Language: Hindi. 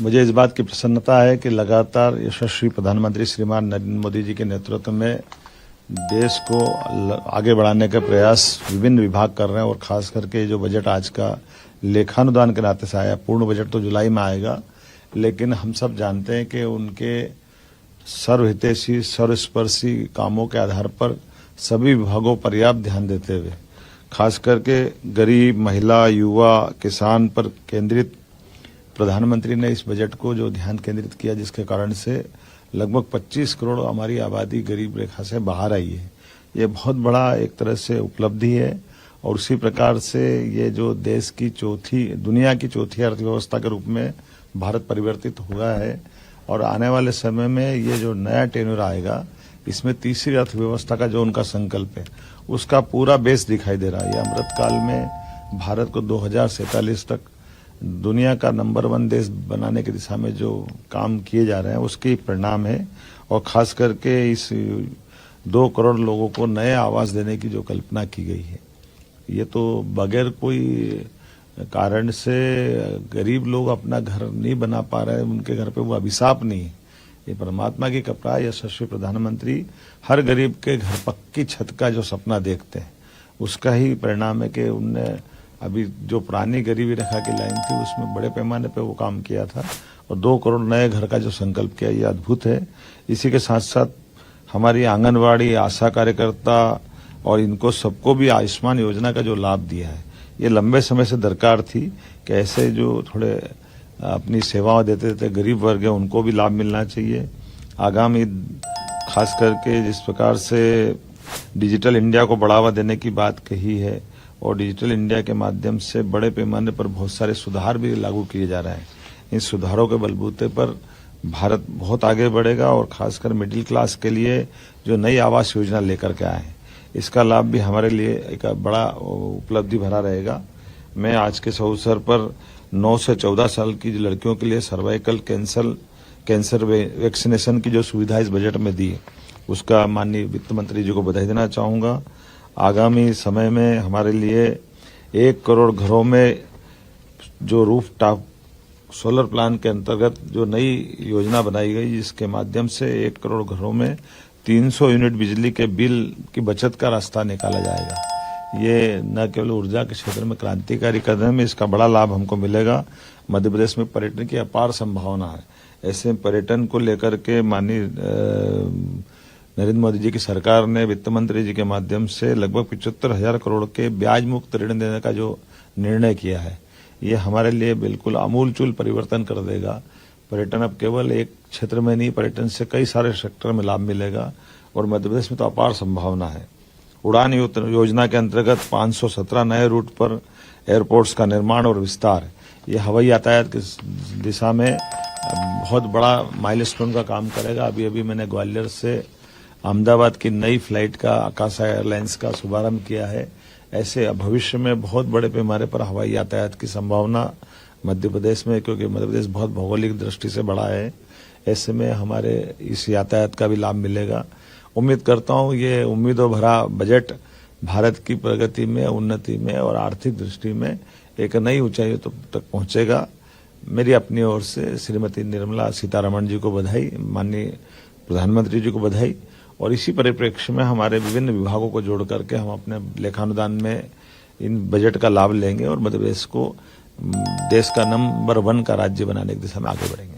मुझे इस बात की प्रसन्नता है कि लगातार यशस्वी प्रधानमंत्री श्रीमान नरेंद्र मोदी जी के नेतृत्व में देश को आगे बढ़ाने का प्रयास विभिन्न विभाग कर रहे हैं और खास करके जो बजट आज का लेखानुदान के नाते से आया, पूर्ण बजट तो जुलाई में आएगा, लेकिन हम सब जानते हैं कि उनके सर्वहितैषी सर्वस्पर्शी कामों के आधार पर सभी विभागों पर पर्याप्त ध्यान देते हुए खास करके गरीब, महिला, युवा, किसान पर केंद्रित प्रधानमंत्री ने इस बजट को जो ध्यान केंद्रित किया, जिसके कारण से लगभग 25 करोड़ हमारी आबादी गरीब रेखा से बाहर आई है। ये बहुत बड़ा एक तरह से उपलब्धि है और उसी प्रकार से ये जो देश की दुनिया की चौथी अर्थव्यवस्था के रूप में भारत परिवर्तित हुआ है और आने वाले समय में ये जो नया टेन्योर आएगा, इसमें तीसरी अर्थव्यवस्था का जो उनका संकल्प है, उसका पूरा बेस दिखाई दे रहा है। ये अमृत काल में भारत को 2047 तक दुनिया का नंबर 1 देश बनाने की दिशा में जो काम किए जा रहे हैं, उसके परिणाम है। और खास करके इस 2 करोड़ लोगों को नए आवास देने की जो कल्पना की गई है, ये तो बगैर कोई कारण से गरीब लोग अपना घर नहीं बना पा रहे हैं, उनके घर पे वो अभिशाप नहीं है, ये परमात्मा की कृपा है। यशस्वी प्रधानमंत्री हर गरीब के घर पक्की छत का जो सपना देखते हैं, उसका ही परिणाम है कि उनने अभी जो पुरानी गरीबी रेखा की लाइन थी, उसमें बड़े पैमाने पे वो काम किया था और 2 करोड़ नए घर का जो संकल्प किया, ये अद्भुत है। इसी के साथ साथ हमारी आंगनवाड़ी, आशा कार्यकर्ता और इनको सबको भी आयुष्मान योजना का जो लाभ दिया है, ये लंबे समय से दरकार थी कि ऐसे जो थोड़े अपनी सेवाएं देते थे गरीब वर्ग है, उनको भी लाभ मिलना चाहिए। आगामी खास करके जिस प्रकार से डिजिटल इंडिया को बढ़ावा देने की बात कही है और डिजिटल इंडिया के माध्यम से बड़े पैमाने पर बहुत सारे सुधार भी लागू किए जा रहे हैं, इन सुधारों के बलबूते पर भारत बहुत आगे बढ़ेगा और खासकर मिडिल क्लास के लिए जो नई आवास योजना लेकर के आए हैं, इसका लाभ भी हमारे लिए एक बड़ा उपलब्धि भरा रहेगा। मैं आज के इस अवसर पर 9 से 14 साल की लड़कियों के लिए सर्वाइकल कैंसर वैक्सीनेशन की जो सुविधा इस बजट में दी है, उसका माननीय वित्त मंत्री जी को बधाई देना चाहूंगा। आगामी समय में हमारे लिए 1 करोड़ घरों में जो रूफ टॉप सोलर प्लांट के अंतर्गत जो नई योजना बनाई गई, जिसके माध्यम से 1 करोड़ घरों में 300 यूनिट बिजली के बिल की बचत का रास्ता निकाला जाएगा। ये न केवल ऊर्जा के क्षेत्र में क्रांतिकारी कदम है, इसका बड़ा लाभ हमको मिलेगा। मध्य प्रदेश में पर्यटन की अपार संभावना है। ऐसे पर्यटन को लेकर के माननीय नरेंद्र मोदी जी की सरकार ने वित्त मंत्री जी के माध्यम से लगभग 75,000 करोड़ के ब्याज मुक्त ऋण देने का जो निर्णय किया है, ये हमारे लिए बिल्कुल आमूलचूल परिवर्तन कर देगा। पर्यटन अब केवल एक क्षेत्र में नहीं, पर्यटन से कई सारे सेक्टर में लाभ मिलेगा और मध्य प्रदेश में तो अपार संभावना है। उड़ान योजना के अंतर्गत 517 नए रूट पर एयरपोर्ट्स का निर्माण और विस्तार, ये हवाई यातायात की दिशा में बहुत बड़ा माइलस्टोन का काम करेगा। अभी मैंने ग्वालियर से अहमदाबाद की नई फ्लाइट का आकाशा एयरलाइंस का शुभारंभ किया है। ऐसे भविष्य में बहुत बड़े पैमाने पर हवाई यातायात की संभावना मध्य प्रदेश में, क्योंकि मध्य प्रदेश बहुत भौगोलिक दृष्टि से बड़ा है, ऐसे में हमारे इस यातायात का भी लाभ मिलेगा। उम्मीद करता हूं ये उम्मीदों भरा बजट भारत की प्रगति में, उन्नति में और आर्थिक दृष्टि में एक नई ऊंचाई तक पहुंचेगा। मेरी अपनी ओर से श्रीमती निर्मला सीतारमण जी को बधाई, माननीय प्रधानमंत्री जी को बधाई। और इसी परिप्रेक्ष्य में हमारे विभिन्न विभागों को जोड़ करके हम अपने लेखानुदान में इन बजट का लाभ लेंगे और मध्य प्रदेश को देश का नंबर 1 का राज्य बनाने की दिशा में आगे बढ़ेंगे।